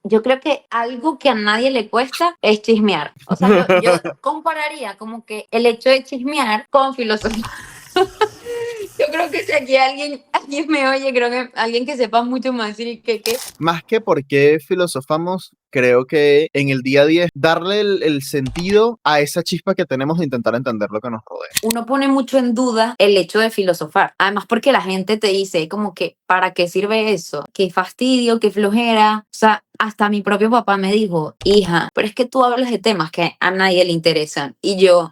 Yo creo que algo que a nadie le cuesta es chismear. O sea, yo compararía como que el hecho de chismear con filosofía. Yo creo que si aquí alguien me oye, creo que alguien que sepa mucho más y que Más que por qué filosofamos, creo que en el día a día es darle el sentido a esa chispa que tenemos de intentar entender lo que nos rodea. uno pone mucho en duda el hecho de filosofar. Además, porque la gente te dice como que, ¿para qué sirve eso? Qué fastidio, qué flojera. O sea, hasta mi propio papá me dijo, hija, pero es que tú hablas de temas que a nadie le interesan. Y yo,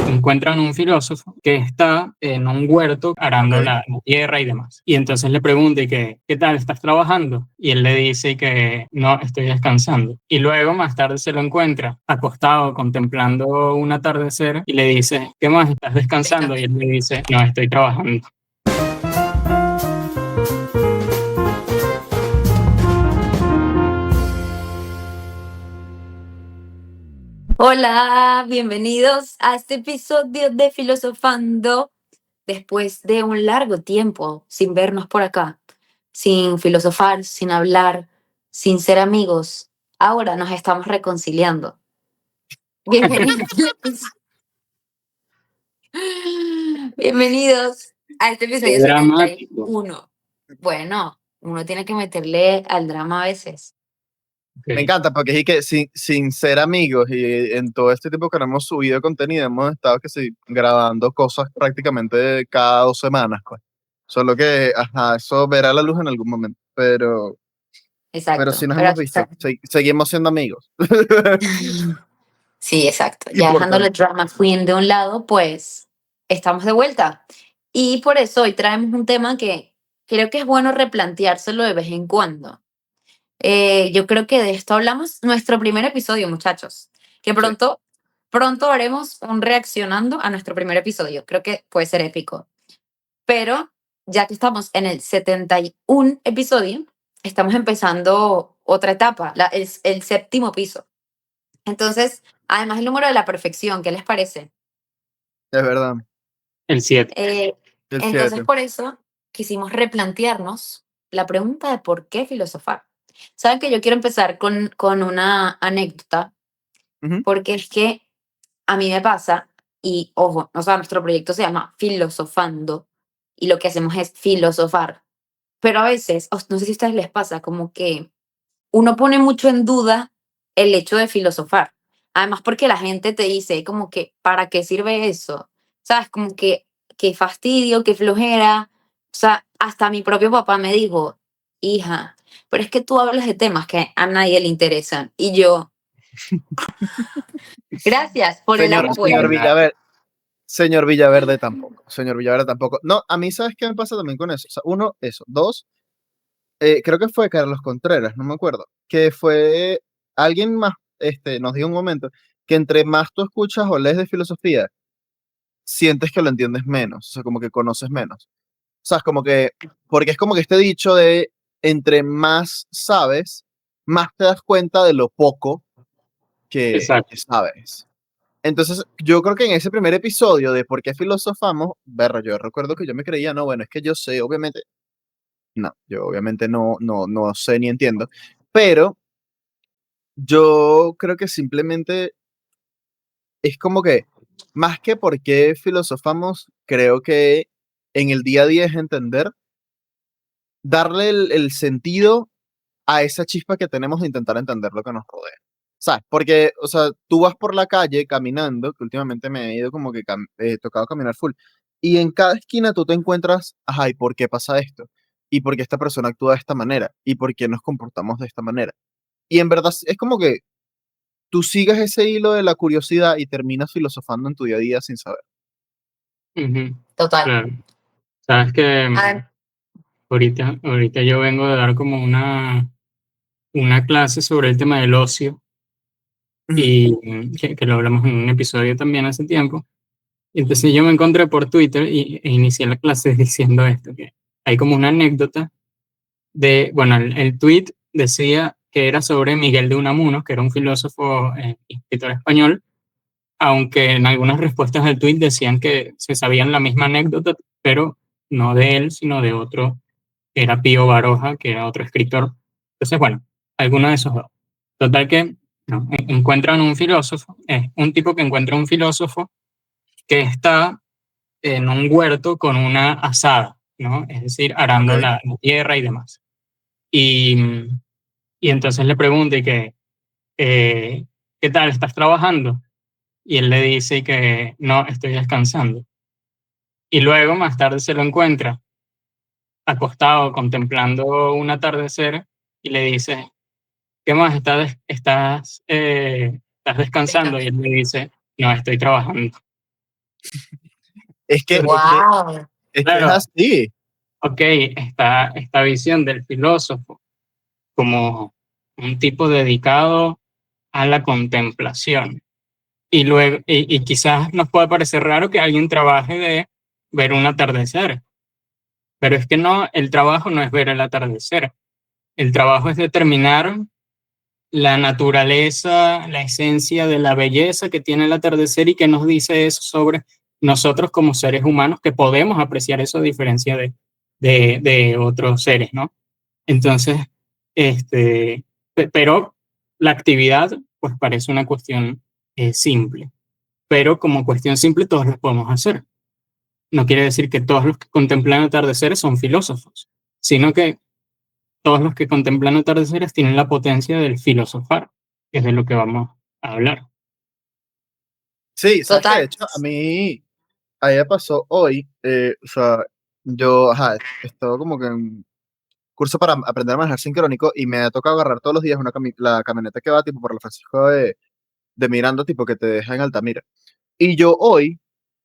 encuentran un filósofo que está en un huerto arando Ok. la tierra y demás. Y entonces le pregunta y que, ¿qué tal? ¿Estás trabajando? Y él le dice que no, estoy descansando. Y luego más tarde se lo encuentra acostado contemplando un atardecer y le dice, ¿qué más? ¿Estás descansando? Y él le dice, no, estoy trabajando. hola, bienvenidos a este episodio de Filosofando. Después de un largo tiempo sin vernos por acá, sin filosofar, sin hablar, sin ser amigos, ahora nos estamos reconciliando. Bienvenidos, bienvenidos a este Qué episodio dramático. 71. Bueno, uno tiene que meterle al drama a veces. Me Ok. encanta porque es que sin ser amigos y en todo este tiempo que no hemos subido contenido, hemos estado que sí, grabando cosas prácticamente cada 2 semanas, pues. Solo que, ajá, eso verá la luz en algún momento, pero sí Exacto, nos pero hemos aquí visto, está. seguimos siendo amigos. Sí, exacto. Ya dejando Importante. el drama queen de un lado, pues estamos de vuelta. Y por eso hoy traemos un tema que creo que es bueno replanteárselo de vez en cuando. Yo creo que de esto hablamos nuestro primer episodio, muchachos. Que Sí, pronto haremos un reaccionando a nuestro primer episodio. Creo que puede ser épico. Pero ya que estamos en el 71 episodio, estamos empezando otra etapa, el séptimo piso. Entonces, además el número de la perfección, ¿qué les parece? es verdad. El 7. Eh, El entonces, 7. por eso quisimos replantearnos la pregunta de por qué filosofar. Saben que yo quiero empezar con una anécdota, porque es que a mí me pasa, y ojo, o sea, nuestro proyecto se llama Filosofando, y lo que hacemos es filosofar. Pero a veces, no sé si a ustedes les pasa, como que uno pone mucho en duda el hecho de filosofar. Además, porque la gente te dice como que, ¿para qué sirve eso? ¿Sabes? Como que, qué fastidio, qué flojera. O sea, hasta mi propio papá me dijo, hija, pero es que tú hablas de temas que a nadie le interesan. Y yo, gracias por el Señor, apoyo. señor Villaverde tampoco. Señor Villaverde tampoco. No, a mí, ¿sabes qué me pasa también con eso? O sea, uno, eso. Dos, creo que fue Carlos Contreras, no me acuerdo, que fue alguien más, nos dijo un momento, que entre más tú escuchas o lees de filosofía, sientes que lo entiendes menos, o sea, como que conoces menos. O sea, es como que, porque es como que este dicho de entre más sabes, más te das cuenta de lo poco que Exacto. sabes. Entonces, yo creo que en ese primer episodio de por qué filosofamos, berro, yo recuerdo que yo me creía, no, bueno, es que yo sé, obviamente, no, yo obviamente no sé ni entiendo, pero yo creo que simplemente es como que, más que por qué filosofamos, creo que en el día a día es entender, darle el sentido a esa chispa que tenemos de intentar entender lo que nos rodea. ¿Sabes? Porque, o sea, tú vas por la calle caminando, que últimamente me he ido como que tocado caminar full, y en cada esquina tú te encuentras, ajá, ¿y por qué pasa esto? ¿Y por qué esta persona actúa de esta manera? ¿Y por qué nos comportamos de esta manera? Y en verdad es como que tú sigas ese hilo de la curiosidad y terminas filosofando en tu día a día sin saber. Ujú. Total. Claro. Sabes que Ah, ahorita yo vengo de dar como una clase sobre el tema del ocio Ujú. y que lo hablamos en un episodio también hace tiempo. Y entonces yo me encontré por Twitter e inicié la clase diciendo esto, que hay como una anécdota de, bueno, el tweet decía que era sobre Miguel de Unamuno, que era un filósofo y escritor español, aunque en algunas respuestas del tweet decían que se sabían la misma anécdota, pero no de él, sino de otro, que era Pío Baroja, que era otro escritor. Entonces, bueno, alguno de esos dos. Total que no, encuentran un filósofo, es un tipo que encuentra un filósofo que está en un huerto con una azada, ¿no? Es decir, arando Ok. la tierra y demás. Y, y entonces le pregunta y que, ¿qué tal? ¿Estás trabajando? Y él le dice que no, estoy descansando. Y luego más tarde se lo encuentra acostado contemplando un atardecer y le dice, ¿qué más? ¿Estás descansando? Y él le dice, no, estoy trabajando. Es que, es que, Wow. es que es Claro, así. ok, esta visión del filósofo como un tipo dedicado a la contemplación. Y luego, y quizás nos puede parecer raro que alguien trabaje de ver un atardecer, pero es que no, el trabajo no es ver el atardecer. El trabajo es determinar la naturaleza, la esencia de la belleza que tiene el atardecer y que nos dice eso sobre nosotros como seres humanos, que podemos apreciar eso a diferencia de otros seres, ¿no? Entonces, pero la actividad pues parece una cuestión simple, pero como cuestión simple todos lo podemos hacer. No quiere decir que todos los que contemplan atardeceres son filósofos, sino que todos los que contemplan atardeceres tienen la potencia del filosofar, que es de lo que vamos a hablar. Sí, sabes que de Total. hecho a mí me pasó hoy, o sea, yo, ajá, estaba como que en curso para aprender a manejar sincrónico y me ha tocado agarrar todos los días la camioneta que va tipo por la Francisco de Miranda, tipo que te deja en Altamira. Y yo hoy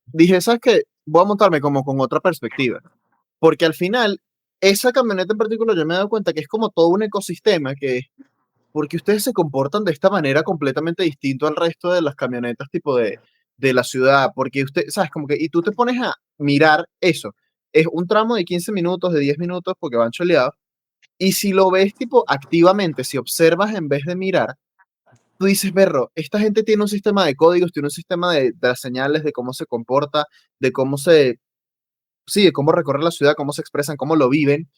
dije, ¿sabes qué? Voy a montarme como con otra perspectiva, porque al final, esa camioneta en particular, yo me he dado cuenta que es como todo un ecosistema que porque ustedes se comportan de esta manera completamente distinto al resto de las camionetas tipo de la ciudad, porque usted, sabes, como que, y tú te pones a mirar eso, es un tramo de 15 minutos, de 10 minutos, porque van choleados, y si lo ves tipo activamente, si observas en vez de mirar, tú dices, berro, esta gente tiene un sistema de códigos, tiene un sistema de las señales, de cómo se comporta, de cómo sí, de cómo recorre la ciudad, cómo se expresan, cómo lo viven,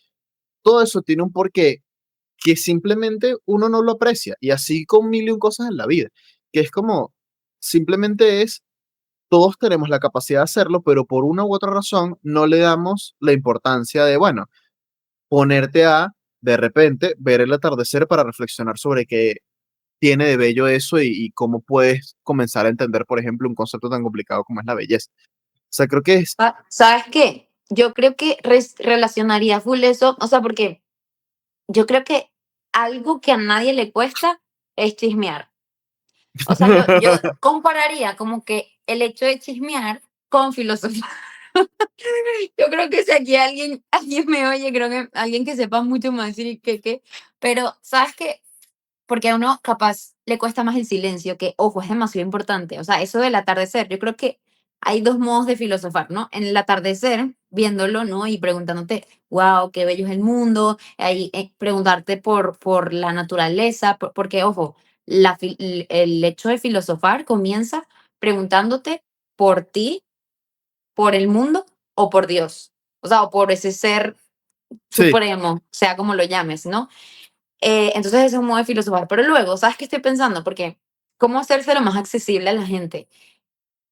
todo eso tiene un porqué que simplemente uno no lo aprecia. Y así con mil y un cosas en la vida, que es como, simplemente es, todos tenemos la capacidad de hacerlo, pero por una u otra razón no le damos la importancia de, bueno, ponerte a, de repente, ver el atardecer para reflexionar sobre qué tiene de bello eso y cómo puedes comenzar a entender, por ejemplo, un concepto tan complicado como es la belleza. O sea, creo que es, ¿Sabes qué? Yo creo que relacionaría full eso, o sea, porque yo creo que algo que a nadie le cuesta es chismear. O sea, yo compararía como que el hecho de chismear con filosofía. Yo creo que si aquí alguien me oye, creo que alguien que sepa mucho más decir que, pero ¿sabes qué? Porque a uno capaz le cuesta más el silencio, que ojo, es demasiado importante. O sea, eso del atardecer, yo creo que hay dos modos de filosofar, ¿no? En el atardecer, viéndolo, ¿no? Y preguntándote, wow, qué bello es el mundo, ahí, preguntarte por la naturaleza, porque ojo, el hecho de filosofar comienza preguntándote por ti, por el mundo o por Dios. O sea, o por ese ser sí, supremo, sea como lo llames, ¿no? Entonces ese es un modo de filosofar. Pero luego, ¿sabes qué estoy pensando? Porque, ¿cómo hacérselo más accesible a la gente?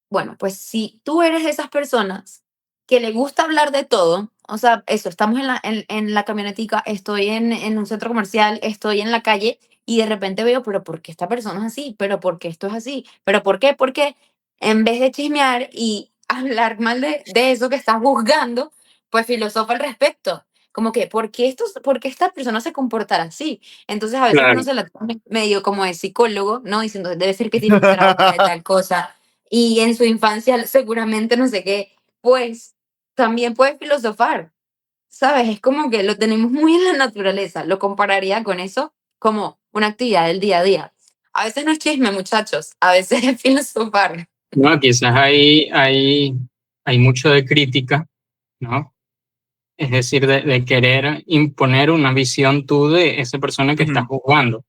Bueno, pues si tú eres de esas personas que le gusta hablar de todo, o sea, eso, estamos en la camionetica, estoy en un centro comercial, estoy en la calle y de repente veo, pero ¿por qué esta persona es así? ¿Pero por qué esto es así? ¿Pero por qué? Porque en vez de chismear y hablar mal de eso que estás juzgando, pues filosofa al respecto. Como que, ¿por qué esta persona se comportará así? Entonces a veces uno Claro, se la toma medio como de psicólogo, ¿no? Diciendo, debe ser que tiene un trauma de tal cosa y en su infancia seguramente no sé qué, pues también puede filosofar, ¿sabes? Es como que lo tenemos muy en la naturaleza, lo compararía con eso como una actividad del día a día. A veces no es chisme, muchachos, a veces es filosofar. no, quizás hay mucho de crítica, ¿no? Es decir, de querer imponer una visión tú de esa persona que estás ujú, juzgando.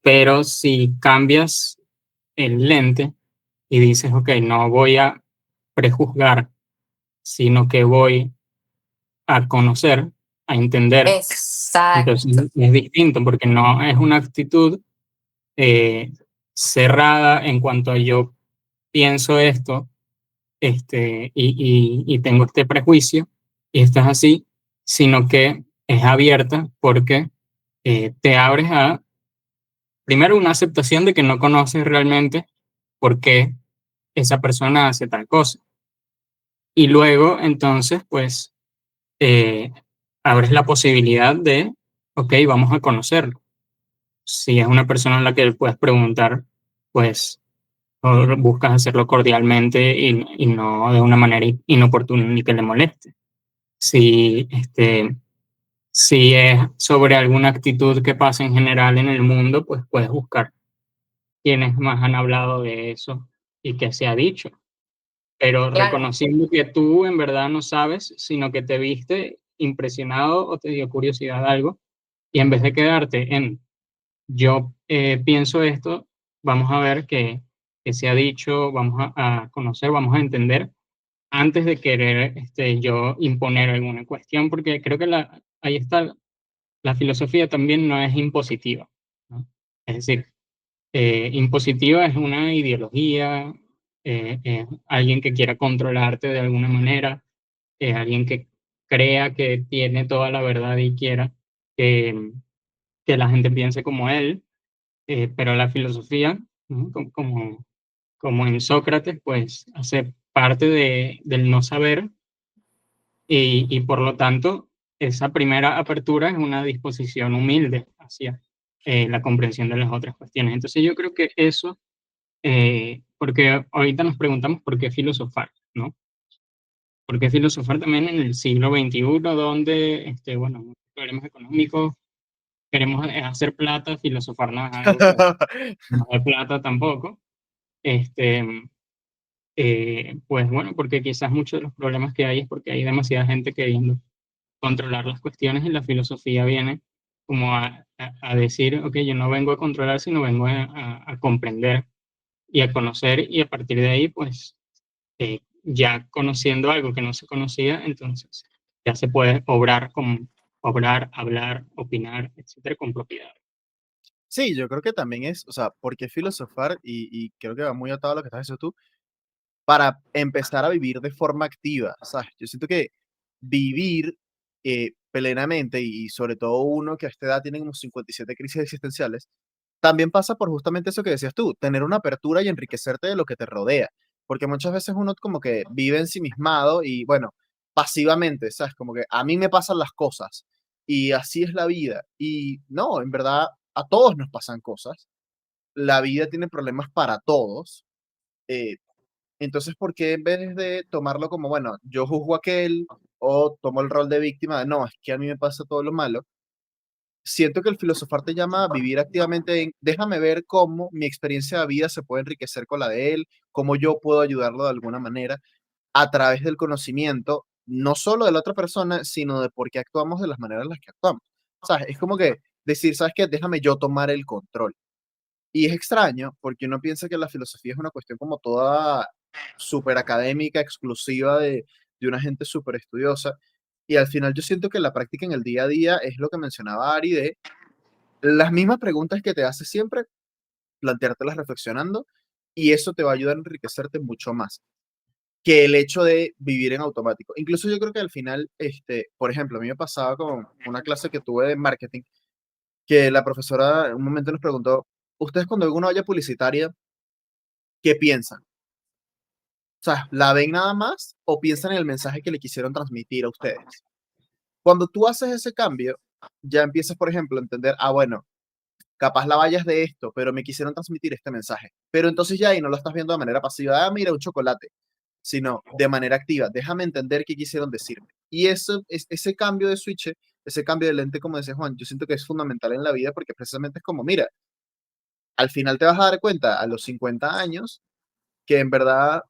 Pero si cambias el lente y dices, ok, no voy a prejuzgar, sino que voy a conocer, a entender Exacto. Entonces es distinto porque no es una actitud eh, cerrada en cuanto a yo pienso esto y tengo este prejuicio y esto es así, sino que es abierta porque te abres a, primero, una aceptación de que no conoces realmente por qué esa persona hace tal cosa. Y luego, entonces, pues, eh, abres la posibilidad de, ok, vamos a conocerlo. Si es una persona a la que puedes preguntar, pues o buscas hacerlo cordialmente y no de una manera inoportuna ni que le moleste. Si, si es sobre alguna actitud que pasa en general en el mundo, pues puedes buscar quienes más han hablado de eso y qué se ha dicho, pero Claro, reconociendo que tú en verdad no sabes, sino que te viste impresionado o te dio curiosidad algo, y en vez de quedarte en yo pienso esto, vamos a ver qué se ha dicho, vamos a conocer, vamos a entender antes de querer yo imponer alguna cuestión, porque creo que ahí está, la filosofía también no es impositiva, ¿no? Es decir, impositiva es una ideología, es alguien que quiera controlarte de alguna manera, es alguien que crea que tiene toda la verdad y quiera que, que la gente piense como él, pero la filosofía, ¿no? Como en Sócrates, pues hace parte del no saber y por lo tanto esa primera apertura es una disposición humilde hacia la comprensión de las otras cuestiones. Entonces yo creo que eso, porque ahorita nos preguntamos por qué filosofar, ¿no? ¿Por qué filosofar también en el siglo XXI, donde, bueno, muchos problemas económicos, queremos hacer plata, filosofar no es algo que no de plata tampoco. Este, pues bueno, porque quizás muchos de los problemas que hay es porque hay demasiada gente queriendo controlar las cuestiones y la filosofía viene como a decir, ok, yo no vengo a controlar, sino vengo a comprender y a conocer y a partir de ahí, pues ya conociendo algo que no se conocía, entonces ya se puede obrar, hablar, opinar, etcétera, con propiedad. Sí, yo creo que también es, o sea, ¿por qué filosofar? Y creo que va muy atado a lo que estás diciendo tú, para empezar a vivir de forma activa, ¿sabes? Yo siento que vivir plenamente, y sobre todo uno que a esta edad tiene como 57 crisis existenciales, también pasa por justamente eso que decías tú, tener una apertura y enriquecerte de lo que te rodea, porque muchas veces uno como que vive ensimismado y bueno, pasivamente, ¿sabes? Como que a mí me pasan las cosas y así es la vida. Y no, en verdad a todos nos pasan cosas, la vida tiene problemas para todos. eh, entonces, ¿por qué en vez de tomarlo como, bueno, yo juzgo a aquel o tomo el rol de víctima de, no, es que a mí me pasa todo lo malo? Siento que el filosofar te llama a vivir activamente en, déjame ver cómo mi experiencia de vida se puede enriquecer con la de él, cómo yo puedo ayudarlo de alguna manera a través del conocimiento, no solo de la otra persona, sino de por qué actuamos de las maneras en las que actuamos. ¿Sabes? Es como que decir, ¿sabes qué? Déjame yo tomar el control. Y es extraño porque uno piensa que la filosofía es una cuestión como toda súper académica, exclusiva de una gente súper estudiosa. Y al final yo siento que la práctica en el día a día es lo que mencionaba Ari de las mismas preguntas que te haces siempre, planteártelas reflexionando y eso te va a ayudar a enriquecerte mucho más que el hecho de vivir en automático. Incluso yo creo que al final, por ejemplo, a mí me pasaba con una clase que tuve de marketing, que la profesora en un momento nos preguntó, ¿ustedes cuando ven una valla publicitaria, qué piensan? O sea, ¿la ven nada más o piensan en el mensaje que le quisieron transmitir a ustedes? Cuando tú haces ese cambio, ya empiezas, por ejemplo, a entender, ah, bueno, capaz la valla es de esto, pero me quisieron transmitir este mensaje. Pero entonces ya ahí no lo estás viendo de manera pasiva, ah, mira, un chocolate, sino de manera activa. Déjame entender qué quisieron decirme. Y eso, ese cambio de switch, ese cambio de lente, como decía Juan, yo siento que es fundamental en la vida porque precisamente es como, mira, al final te vas a dar cuenta a los 50 años que en verdad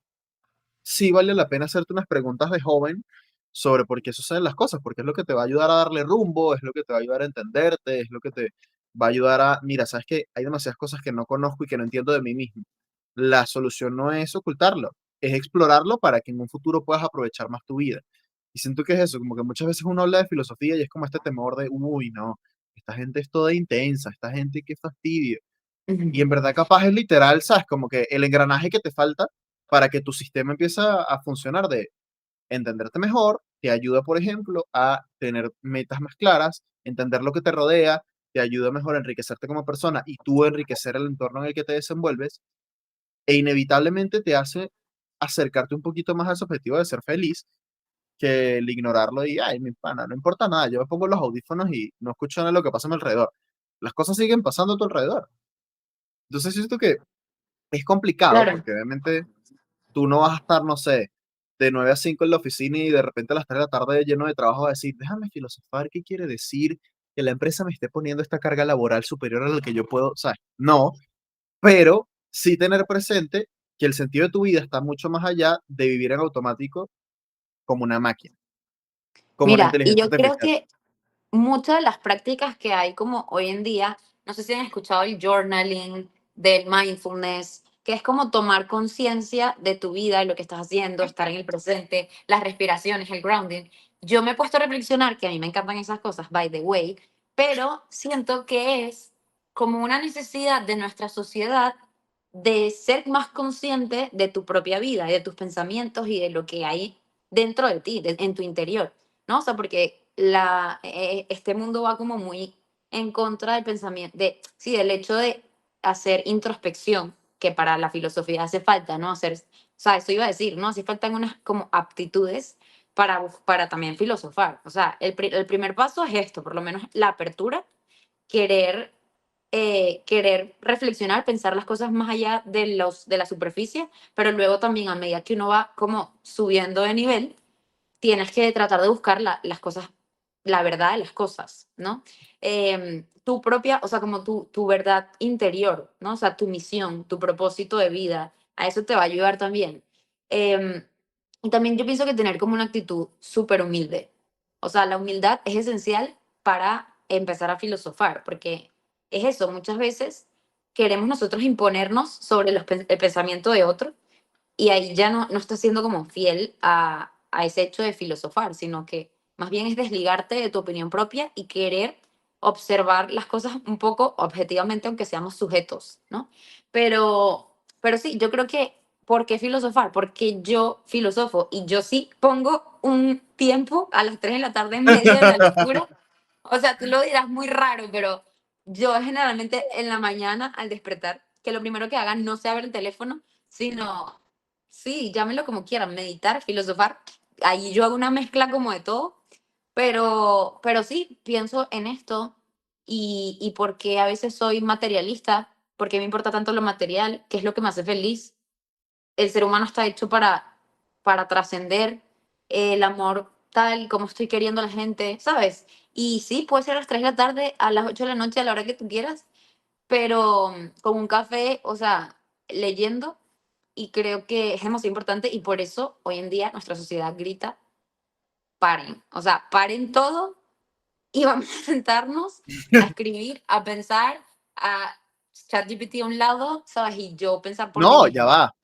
sí vale la pena hacerte unas preguntas de joven sobre por qué suceden las cosas, porque es lo que te va a ayudar a darle rumbo, es lo que te va a ayudar a entenderte, es lo que te va a ayudar a, mira, sabes que hay demasiadas cosas que no conozco y que no entiendo de mí mismo. La solución no es ocultarlo, es explorarlo para que en un futuro puedas aprovechar más tu vida. Y siento que es eso, como que muchas veces uno habla de filosofía y es como este temor de, uy, no, esta gente es toda intensa, esta gente qué fastidio. Y Ujú. en verdad capaz es literal, ¿sabes? Como que el engranaje que te falta para que tu sistema empiece a funcionar de entenderte mejor, te ayuda, por ejemplo, a tener metas más claras, entender lo que te rodea, te ayuda mejor a enriquecerte como persona y tú enriquecer el entorno en el que te desenvuelves, e inevitablemente te hace acercarte un poquito más a ese objetivo de ser feliz que el ignorarlo y, ay, mi pana, no importa nada, yo me pongo los audífonos y no escucho nada de lo que pasa a mi alrededor. Las cosas siguen pasando a tu alrededor. Entonces siento que es complicado Claro, porque obviamente tú no vas a estar, no sé, de 9 a 5 en la oficina y de repente a las 3 de la tarde lleno de trabajo a decir, déjame filosofar, ¿qué quiere decir que la empresa me esté poniendo esta carga laboral superior a la que yo puedo? ¿Sabes? No, pero sí tener presente que el sentido de tu vida está mucho más allá de vivir en automático como una máquina, como una mira, y inteligencia yo creo artificial. que muchas de las prácticas que hay como hoy en día, no sé si han escuchado el journaling, del mindfulness, que es como tomar conciencia de tu vida, de lo que estás haciendo, estar en el presente, las respiraciones, el grounding. Yo me he puesto a reflexionar, que a mí me encantan esas cosas, by the way, pero siento que es como una necesidad de nuestra sociedad de ser más consciente de tu propia vida y de tus pensamientos y de lo que hay dentro de ti, en tu interior. ¿No? O sea, porque este mundo va como muy en contra del pensamiento, sí, del hecho de hacer introspección, que para la filosofía hace falta, ¿no? Hacer, o sea, eso iba a decir, ¿no? Hace falta unas como aptitudes para también filosofar. O sea, el primer paso es esto, por lo menos la apertura, querer, querer reflexionar, pensar las cosas más allá de la superficie, pero luego también a medida que uno va como subiendo de nivel, tienes que tratar de buscar las cosas, la verdad de las cosas, ¿no? Tu propia, o sea, como tu verdad interior, ¿no? O sea, tu misión, tu propósito de vida, a eso te va a ayudar también. Eh, y también yo pienso que tener como una actitud súper humilde. O sea, la humildad es esencial para empezar a filosofar, porque es eso, muchas veces queremos nosotros imponernos sobre el pensamiento de otro y ahí ya no estás siendo como fiel a ese hecho de filosofar, sino que más bien es desligarte de tu opinión propia y querer observar las cosas un poco objetivamente, aunque seamos sujetos, ¿no? Pero sí, yo creo que, ¿por qué filosofar? Porque yo filosofo y yo sí pongo un tiempo a las 3 de la tarde en medio de la lectura. O sea, tú lo dirás muy raro, pero yo generalmente en la mañana al despertar, que lo primero que haga no sea ver el teléfono, sino, sí, llámenlo como quieran, meditar, filosofar. Ahí yo hago una mezcla como de todo, pero sí, pienso en esto y por qué a veces soy materialista, por qué me importa tanto lo material, qué es lo que me hace feliz. El ser humano está hecho para trascender el amor tal como estoy queriendo a la gente, ¿sabes? Y sí, puede ser a las 3 de la tarde, a las 8 de la noche, a la hora que tú quieras, pero con un café, o sea, leyendo, y creo que es demasiado importante y por eso hoy en día nuestra sociedad grita, paren, o sea, paren todo y vamos a sentarnos a escribir, a pensar, a ChatGPT a un lado, ¿sabes? Y yo pensar por mí No, ya misma. va.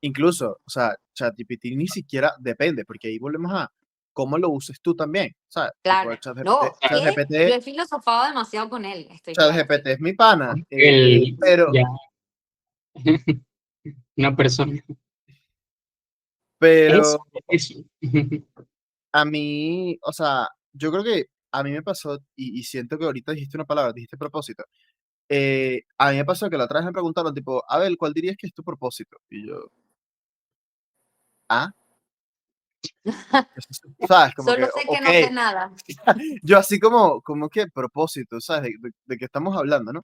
Incluso, o sea, ChatGPT ni siquiera depende, porque ahí volvemos a cómo lo uses tú también. O sea, tipo, Claro, no, que yo ChatGPT, he filosofado demasiado con él, estoy clara. ChatGPT es mi pana, Ya, una persona. pero Eso. a mí, o sea, yo creo que a mí me pasó, y siento que ahorita dijiste una palabra, dijiste propósito. A mí me pasó que la otra vez me preguntaron, tipo, a ver, ¿cuál dirías que es tu propósito? Y yo, ah, ¿sabes? Como que, Solo sé que ok, no sé nada. yo así como que propósito, ¿sabes? De qué estamos hablando, ¿no?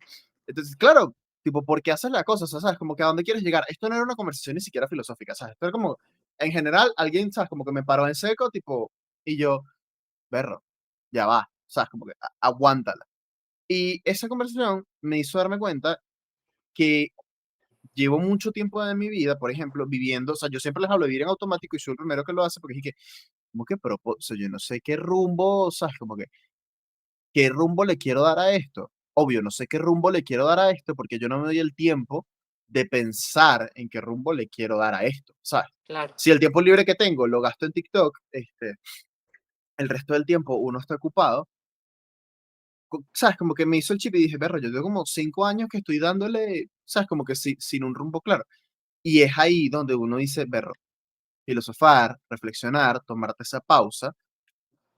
Entonces, claro, tipo, ¿por qué haces la cosa? O sea, ¿sabes? Como que a dónde quieres llegar. Esto no era una conversación ni siquiera filosófica, ¿sabes? Esto era como, en general, alguien, ¿sabes? Como que me paró en seco, tipo, y yo, berro, ya va, ¿sabes? Como que aguántala. Y esa conversación me hizo darme cuenta que llevo mucho tiempo de mi vida, por ejemplo, viviendo, o sea, yo siempre les hablo de vivir en automático y soy el primero que lo hace porque dije, como que propósito, yo no sé qué rumbo, ¿sabes? Como que qué rumbo le quiero dar a esto. Obvio, no sé qué rumbo le quiero dar a esto porque yo no me doy el tiempo de pensar en qué rumbo le quiero dar a esto, ¿sabes? Claro. Si el tiempo libre que tengo lo gasto en TikTok, el resto del tiempo uno está ocupado, ¿sabes? Como que me hizo el chip y dije, perro, yo tengo como 5 años que estoy dándole, ¿sabes? Como que sin un rumbo claro. Y es ahí donde uno dice, perro, filosofar, reflexionar, tomarte esa pausa,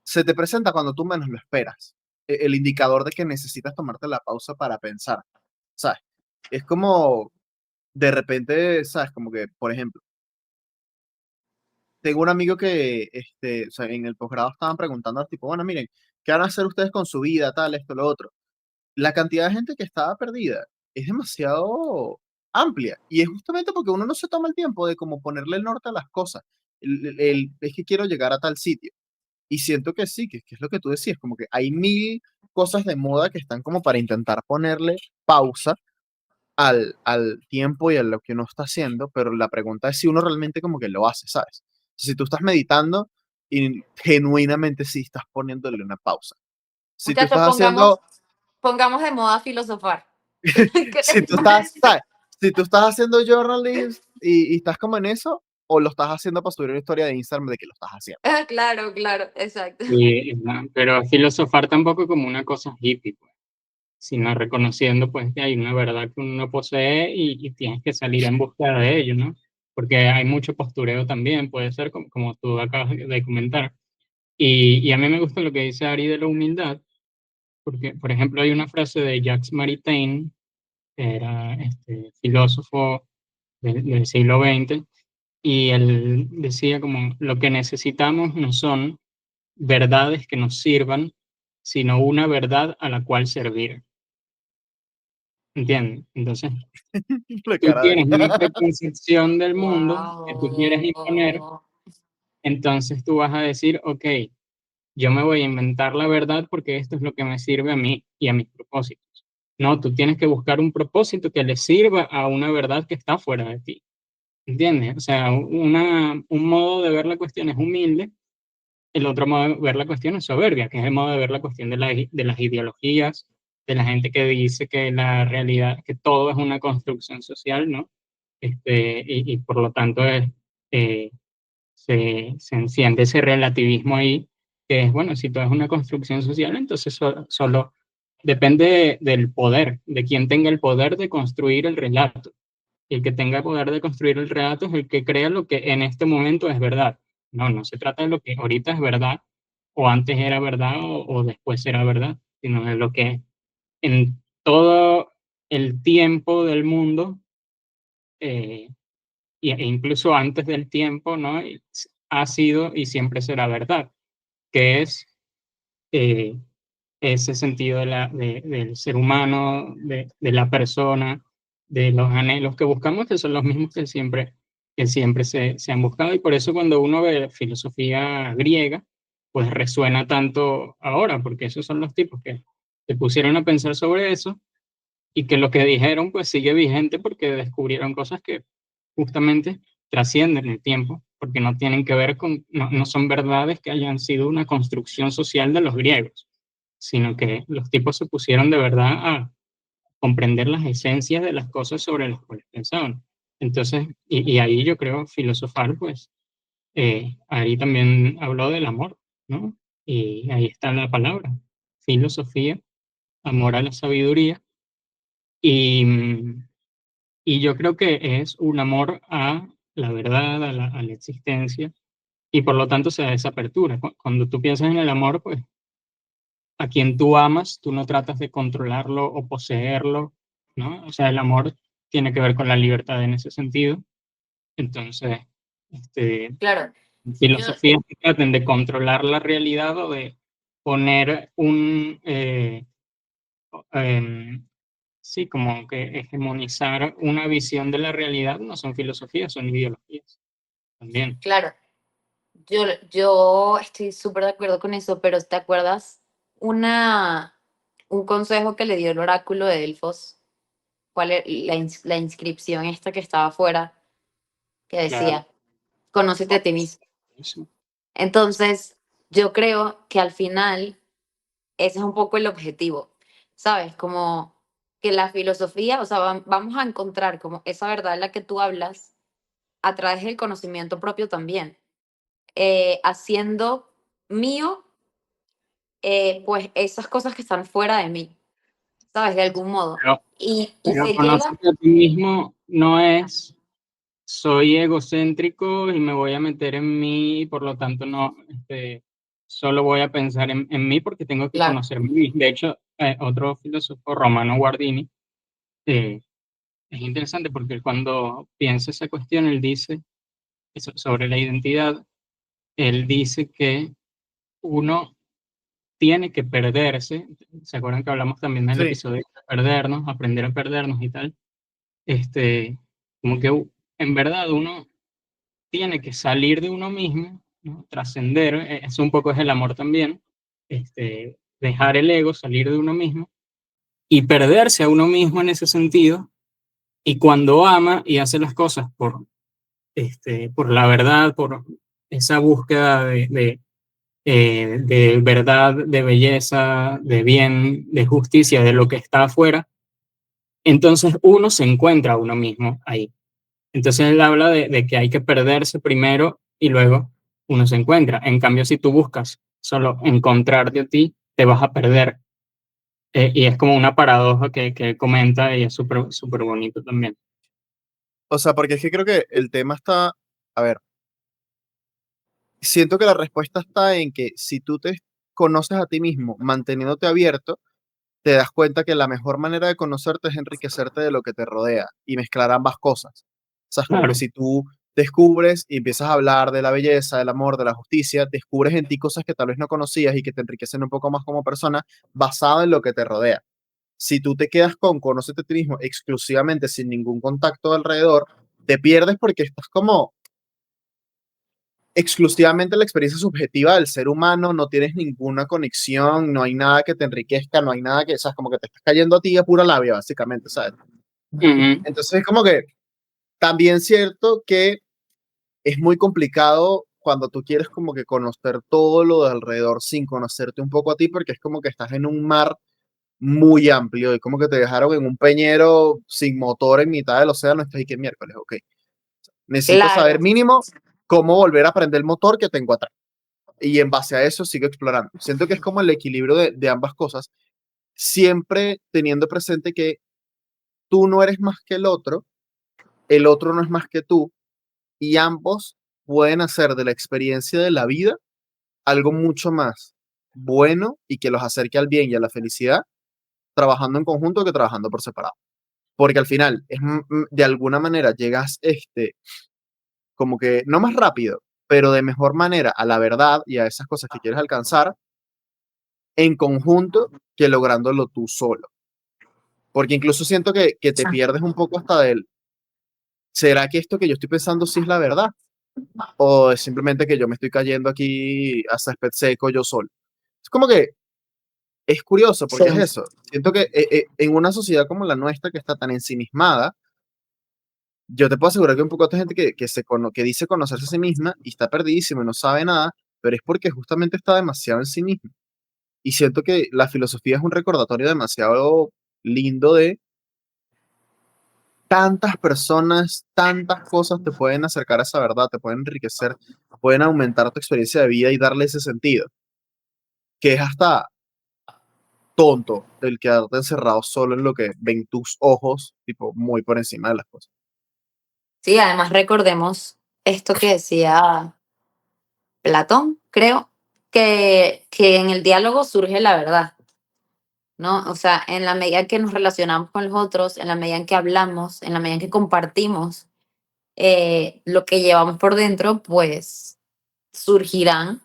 se te presenta cuando tú menos lo esperas. El indicador de que necesitas tomarte la pausa para pensar, ¿sabes? Es como, de repente, ¿sabes? Como que, por ejemplo, tengo un amigo que, o sea, en el posgrado estaban preguntando, tipo, bueno, miren, ¿qué van a hacer ustedes con su vida, tal, esto, lo otro? La cantidad de gente que estaba perdida es demasiado amplia y es justamente porque uno no se toma el tiempo de como ponerle el norte a las cosas. Es que quiero llegar a tal sitio y siento que sí, que es lo que tú decías, como que hay mil cosas de moda que están como para intentar ponerle pausa al tiempo y a lo que uno está haciendo, pero la pregunta es si uno realmente como que lo hace, ¿sabes? Si tú estás meditando y genuinamente sí estás poniéndole una pausa. Si tú Muchachos, estás haciendo pongamos de moda filosofar. ¿Qué si les tú estás, parece? ¿sabes? Si tú estás haciendo journaling y estás como en eso, o lo estás haciendo para subir una historia de Instagram de que lo estás haciendo. Ah, claro, claro, exacto. Pero filosofar tampoco como una cosa hippie, pues, sino reconociendo pues que hay una verdad que uno no posee y tienes que salir en búsqueda de ello, ¿no? Porque hay mucho postureo también, puede ser como tú acabas de comentar. Y a mí me gusta lo que dice Ari de la humildad, porque, por ejemplo, hay una frase de Jacques Maritain, que era filósofo del siglo XX, y él decía como, lo que necesitamos no son verdades que nos sirvan, sino una verdad a la cual servir. ¿Entiendes? Entonces, La tú cara de tienes él. una preconcepción del mundo que tú quieres imponer, Wow. entonces tú vas a decir, ok, yo me voy a inventar la verdad porque esto es lo que me sirve a mí y a mis propósitos. No, tú tienes que buscar un propósito que le sirva a una verdad que está fuera de ti. ¿Entiendes? O sea, un modo de ver la cuestión es humilde, el otro modo de ver la cuestión es soberbia, que es el modo de ver la cuestión de las ideologías, de la gente que dice que la realidad, que todo es una construcción social, ¿no? Y por lo tanto eh, se enciende ese relativismo ahí, que es, bueno, si todo es una construcción social, entonces solo depende del poder, de quien tenga el poder de construir el relato. Y el que tenga el poder de construir el relato es el que crea lo que en este momento es verdad. No, no se trata de lo que ahorita es verdad, o antes era verdad, o después será verdad, sino de lo que en todo el tiempo del mundo, eh, e incluso antes del tiempo, ¿no? Ha sido y siempre será verdad, que es eh, ese sentido del ser humano, de la persona, de los anhelos que buscamos, que son los mismos que siempre se han buscado. Y por eso cuando uno ve filosofía griega, pues resuena tanto ahora, porque esos son los tipos que se pusieron a pensar sobre eso y que lo que dijeron pues sigue vigente porque descubrieron cosas que justamente trascienden el tiempo, porque no tienen que ver con, no son verdades que hayan sido una construcción social de los griegos, sino que los tipos se pusieron de verdad a comprender las esencias de las cosas sobre las cuales pensaban. Entonces, y ahí yo creo filosofar, pues, ahí también habló del amor, ¿no? Y ahí está la palabra, filosofía, amor a la sabiduría, y, y yo creo que es un amor a la verdad, a la existencia, y por lo tanto se da esa apertura. Cuando tú piensas en el amor, pues a quien tú amas, tú no tratas de controlarlo o poseerlo, ¿no? O sea, el amor tiene que ver con la libertad en ese sentido. Entonces, este, Claro, yo, filosofías que traten de controlar la realidad o de poner em, sí, como que hegemonizar una visión de la realidad no son filosofías, son ideologías también. claro, yo estoy súper de acuerdo con eso, pero ¿te acuerdas un consejo que le dio el oráculo de Delfos? ¿Cuál es la inscripción esta que estaba afuera que Claro, decía, conócete a ti mismo? eso. Entonces, yo creo que al final ese es un poco el objetivo, ¿sabes? Como que la filosofía, o sea, vamos a encontrar como esa verdad en la que tú hablas a través del conocimiento propio también, haciendo mío, pues esas cosas que están fuera de mí, ¿sabes? De algún modo. Pero, Y pero se llega, conócete a ti mismo no es soy egocéntrico y me voy a meter en mí y por lo tanto no, solo voy a pensar en mí porque tengo que claro, conocer mí. De hecho, otro filósofo, Romano Guardini, eh, es interesante porque cuando piensa esa cuestión, él dice sobre la identidad, él dice que uno tiene que perderse. ¿Se acuerdan que hablamos también del Sí. episodio de perdernos, aprender a perdernos y tal? Como que en verdad uno tiene que salir de uno mismo, ¿no? Trascender, eso un poco es el amor también, dejar el ego, salir de uno mismo y perderse a uno mismo en ese sentido. Y cuando ama y hace las cosas por la verdad, por esa búsqueda de verdad, de belleza, de bien, de justicia, de lo que está afuera, entonces uno se encuentra a uno mismo ahí. Entonces él habla de que hay que perderse primero y luego uno se encuentra. En cambio, si tú buscas solo encontrarte a ti, te vas a perder. Y es como una paradoja que él comenta y es súper súper bonito también. O sea, porque es que creo que el tema está, a ver, siento que la respuesta está en que si tú te conoces a ti mismo manteniéndote abierto, te das cuenta que la mejor manera de conocerte es enriquecerte de lo que te rodea y mezclar ambas cosas. O sea, es como que Claro. si tú descubres y empiezas a hablar de la belleza, del amor, de la justicia, descubres en ti cosas que tal vez no conocías y que te enriquecen un poco más como persona basado en lo que te rodea. Si tú te quedas con conócete a ti mismo exclusivamente sin ningún contacto alrededor, te pierdes porque estás como exclusivamente la experiencia subjetiva del ser humano, no tienes ninguna conexión, no hay nada que te enriquezca, no hay nada que, sabes, como que te estás cayendo a ti a pura labia, básicamente, ¿sabes? Ujú. Entonces es como que también cierto que es muy complicado cuando tú quieres como que conocer todo lo de alrededor sin conocerte un poco a ti, porque es como que estás en un mar muy amplio y como que te dejaron en un peñero sin motor en mitad del océano, estás ahí que miércoles, ok. Necesito saber claro, mínimo cómo volver a aprender el motor que tengo atrás y en base a eso sigo explorando. Siento que es como el equilibrio de ambas cosas, siempre teniendo presente que tú no eres más que el otro no es más que tú, y ambos pueden hacer de la experiencia de la vida algo mucho más bueno y que los acerque al bien y a la felicidad, trabajando en conjunto que trabajando por separado. Porque al final, de alguna manera llegas como que no más rápido, pero de mejor manera a la verdad y a esas cosas que quieres alcanzar en conjunto que lográndolo tú solo. Porque incluso siento que te pierdes un poco hasta del, ¿será que esto que yo estoy pensando sí es la verdad? ¿O es simplemente que yo me estoy cayendo aquí a césped seco yo solo? Es como que es curioso sí, porque es eso. Siento que en una sociedad como la nuestra que está tan ensimismada, yo te puedo asegurar que hay un poco de gente que dice conocerse a sí misma y está perdidísimo y no sabe nada, pero es porque justamente está demasiado en sí mismo. Y siento que la filosofía es un recordatorio demasiado lindo de tantas personas, tantas cosas te pueden acercar a esa verdad, te pueden enriquecer, pueden aumentar tu experiencia de vida y darle ese sentido, que es hasta tonto el quedarte encerrado solo en lo que ven tus ojos, tipo, muy por encima de las cosas. sí, además recordemos esto que decía Platón, creo, que en el diálogo surge la verdad, ¿no? O sea, en la medida en que nos relacionamos con los otros, en la medida en que hablamos, en la medida en que compartimos lo que llevamos por dentro, pues surgirán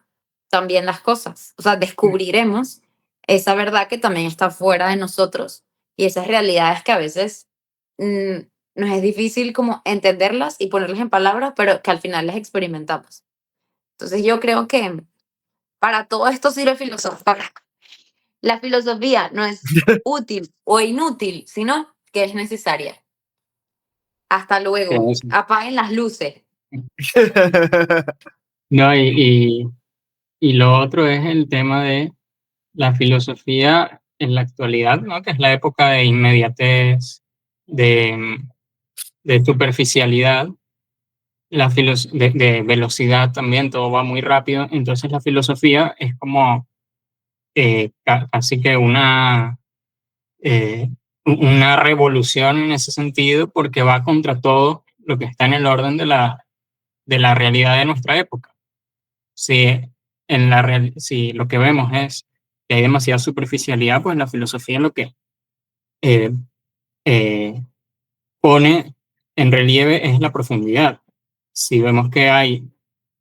también las cosas. O sea, descubriremos esa verdad que también está fuera de nosotros y esas realidades que a veces mm, nos es difícil como entenderlas y ponerlas en palabras, pero que al final las experimentamos. Entonces yo creo que para todo esto sirve filosofar. La filosofía no es útil o inútil, sino que es necesaria. Hasta luego. Eso. Apaguen las luces. No, y lo otro es el tema de la filosofía. en la actualidad, ¿no? Que es la época de inmediatez, de superficialidad, de velocidad también, todo va muy rápido. Entonces la filosofía es como casi que eh, una revolución en ese sentido, porque va contra todo lo que está en el orden de la realidad de nuestra época. Si, si lo que vemos es que hay demasiada superficialidad, pues la filosofía lo que eh, eh, pone en relieve es la profundidad. Si vemos que hay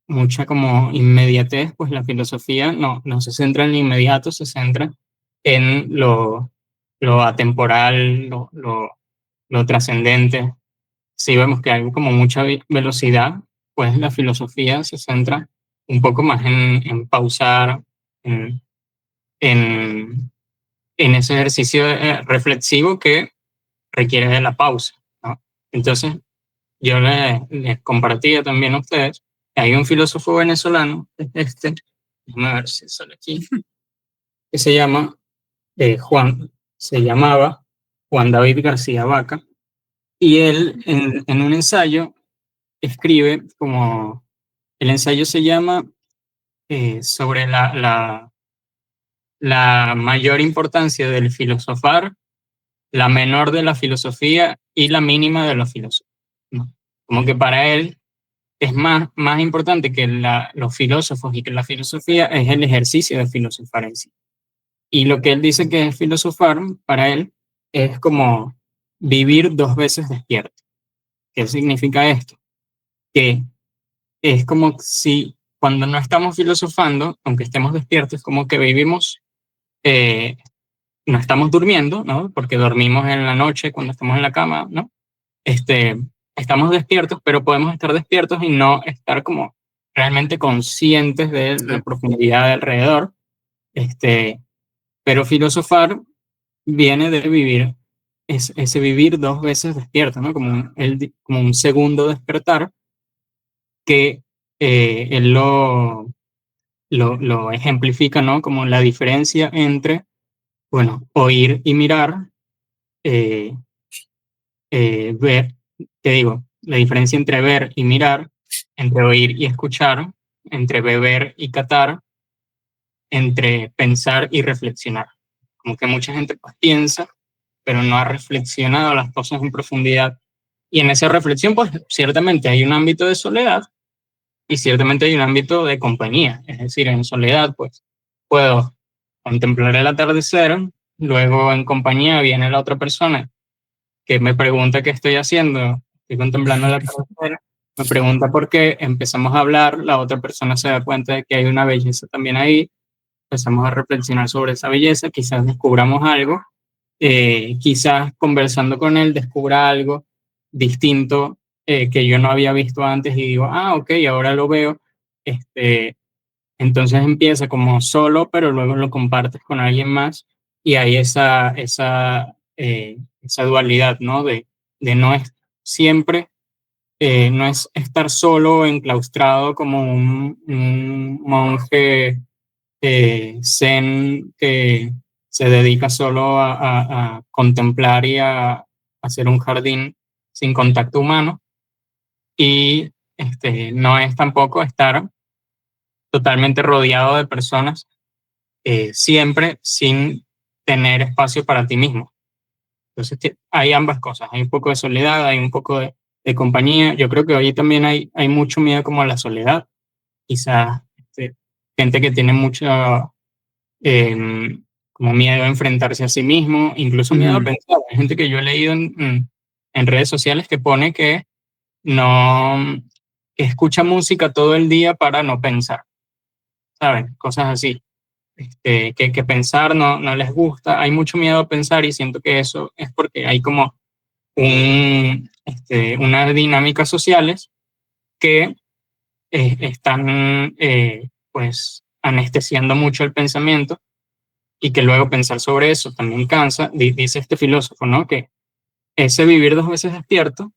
mucha como inmediatez, pues la filosofía no se centra en lo inmediato, se centra en lo atemporal, lo trascendente. Si vemos que hay como mucha velocidad, pues la filosofía se centra un poco más en pausar, en, en, en ese ejercicio reflexivo que requiere de la pausa, ¿no? Entonces, yo les compartía también a ustedes, hay un filósofo venezolano, déjame ver si sale aquí, que se llamaba Juan David García Vaca, y él en un ensayo escribe como, el ensayo se llama sobre la mayor importancia del filosofar, la menor de la filosofía y la mínima de la filosofía, ¿no? Como que para él es más importante que los filósofos y que la filosofía es el ejercicio de filosofar en sí. Y lo que él dice que es filosofar, para él, es como vivir 2 veces despierto. ¿Qué significa esto? Que es como si cuando no estamos filosofando, aunque estemos despiertos, como que vivimos, eh, no estamos durmiendo, ¿no? Porque dormimos en la noche cuando estamos en la cama, ¿no? Estamos despiertos, pero podemos estar despiertos y no estar como realmente conscientes de la profundidad de alrededor. Pero filosofar viene de vivir, ese vivir 2 veces despierto, ¿no? Como un segundo despertar, que él lo ejemplifica, ¿no? Como la diferencia entre, bueno, oír y mirar, eh, ver, te digo, la diferencia entre ver y mirar, entre oír y escuchar, entre beber y catar, entre pensar y reflexionar. Como que mucha gente pues piensa, pero no ha reflexionado las cosas en profundidad. Y en esa reflexión, pues ciertamente hay un ámbito de soledad y ciertamente hay un ámbito de compañía. Es decir, en soledad, pues puedo contemplar el atardecer, luego en compañía viene la otra persona que me pregunta qué estoy haciendo, estoy contemplando el atardecer, me pregunta por qué, empezamos a hablar, la otra persona se da cuenta de que hay una belleza también ahí, empezamos a reflexionar sobre esa belleza, quizás descubramos algo, quizás conversando con él descubra algo distinto que yo no había visto antes y digo, ah, ok, ahora lo veo. Entonces empieza como solo, pero luego lo compartes con alguien más y hay esa dualidad, ¿no? De no es siempre, no es estar solo, enclaustrado como un monje zen que se dedica solo a contemplar y a hacer un jardín sin contacto humano. Y no es tampoco estar totalmente rodeado de personas siempre sin tener espacio para ti mismo. Entonces hay ambas cosas, hay un poco de soledad, hay un poco de compañía. Yo creo que hoy también hay mucho miedo como a la soledad. Quizás gente que tiene mucho como miedo a enfrentarse a sí mismo, incluso miedo a pensar. Hay gente que yo he leído en redes sociales que pone que no que escucha música todo el día para no pensar, ¿saben? Cosas así. Que pensar no les gusta, hay mucho miedo a pensar y siento que eso es porque hay como unas dinámicas sociales que están pues anestesiando mucho el pensamiento y que luego pensar sobre eso también cansa. Dice este filósofo, ¿no? Que ese vivir 2 veces despierto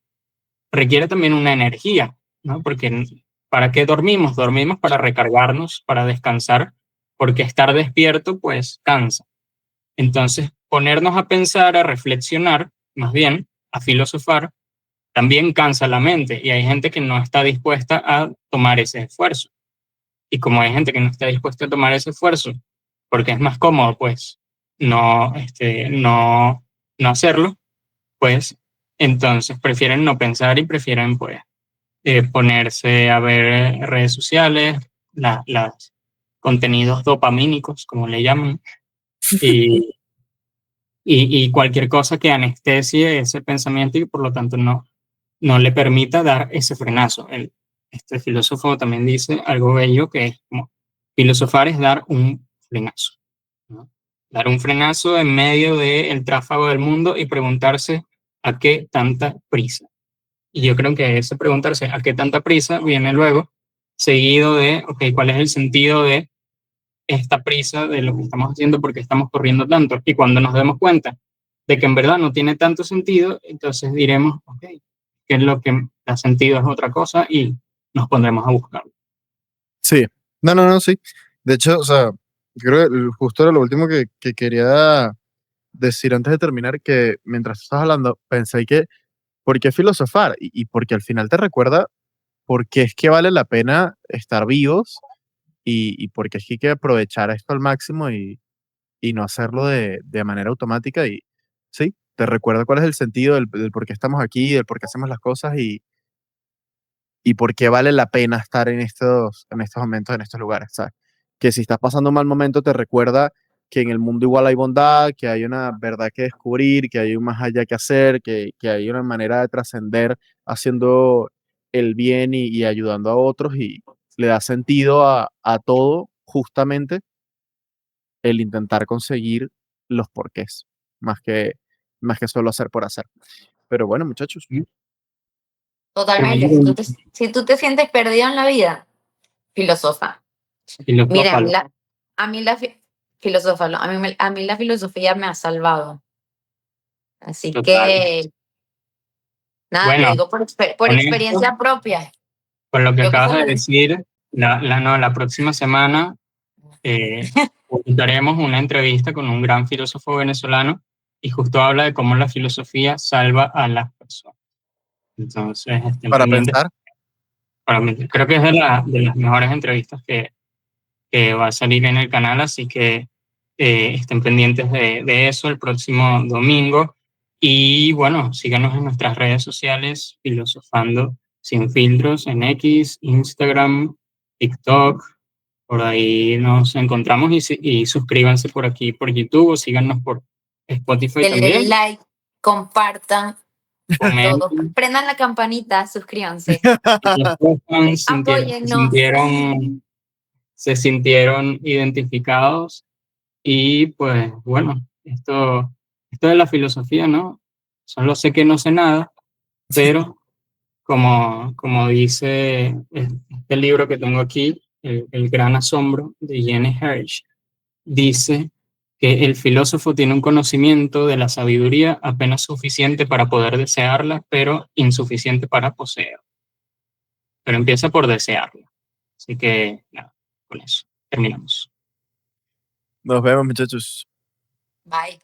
requiere también una energía, ¿no? Porque ¿para qué dormimos? Dormimos para recargarnos, para descansar, porque estar despierto pues cansa. Entonces, ponernos a pensar, a reflexionar, más bien, a filosofar, también cansa la mente y hay gente que no está dispuesta a tomar ese esfuerzo. Y como hay gente que no está dispuesta a tomar ese esfuerzo, porque es más cómodo, pues, no hacerlo, pues, entonces prefieren no pensar y prefieren, pues, ponerse a ver redes sociales, las contenidos dopamínicos, como le llaman, y, y cualquier cosa que anestesie ese pensamiento y por lo tanto no le permita dar ese frenazo. Este filósofo también dice algo bello que es como filosofar es dar un frenazo, ¿no? Dar un frenazo en medio del tráfago del mundo y preguntarse a qué tanta prisa. Y yo creo que ese preguntarse a qué tanta prisa viene luego seguido de, ok, ¿cuál es el sentido de esta prisa de lo que estamos haciendo, porque estamos corriendo tanto? Y cuando nos demos cuenta de que en verdad no tiene tanto sentido, entonces diremos, ok, ¿qué es lo que da sentido? Es otra cosa y nos pondremos a buscarlo. Sí, no, sí. De hecho, o sea, creo que justo era lo último que quería decir antes de terminar, que mientras estás hablando, pensé que, ¿por qué filosofar? Y porque al final te recuerda por qué es que vale la pena estar vivos y por qué es que hay que aprovechar esto al máximo y no hacerlo de manera automática. Y sí, te recuerda cuál es el sentido del por qué estamos aquí, del por qué hacemos las cosas y por qué vale la pena estar en estos momentos, en estos lugares, ¿sabes? Que si estás pasando un mal momento, te recuerda que en el mundo igual hay bondad, que hay una verdad que descubrir, que hay un más allá que hacer, que hay una manera de trascender haciendo el bien y ayudando a otros y le da sentido a todo justamente el intentar conseguir los porqués, más que, más que solo hacer por hacer. Pero bueno, muchachos, Totalmente. Tremendo. Si tú te sientes perdido en la vida, filosofa. Mira, Filosófalo. a mí la filosófalo, a mí la filosofía me ha salvado. Así Total. que, nada, lo Bueno, digo por con esto, experiencia propia. con lo que Yo que acabas se de lo decir, la próxima semana publicaremos una entrevista con un gran filósofo venezolano y justo habla de cómo la filosofía salva a las personas. Entonces, estén para pendientes. pensar, Creo que es de las mejores entrevistas que va a salir en el canal, así que estén pendientes de eso el próximo domingo. Y bueno, síganos en nuestras redes sociales, Filosofando Sin Filtros, en X, Instagram, TikTok. Por ahí nos encontramos y suscríbanse por aquí por YouTube o síganos por Spotify denle también. like, compartan todo. Comenten, Prendan la campanita, suscríbanse. Apóyennos. se sintieron identificados y pues bueno, esto de la filosofía, ¿no? Solo sé que no sé nada, pero como dice este libro que tengo aquí, El gran asombro de Jenny Hirsch, dice que el filósofo tiene un conocimiento de la sabiduría apenas suficiente para poder desearla, pero insuficiente para poseerla. Pero empieza por desearla. Así que nada, con eso terminamos. nos vemos, muchachos. Bye.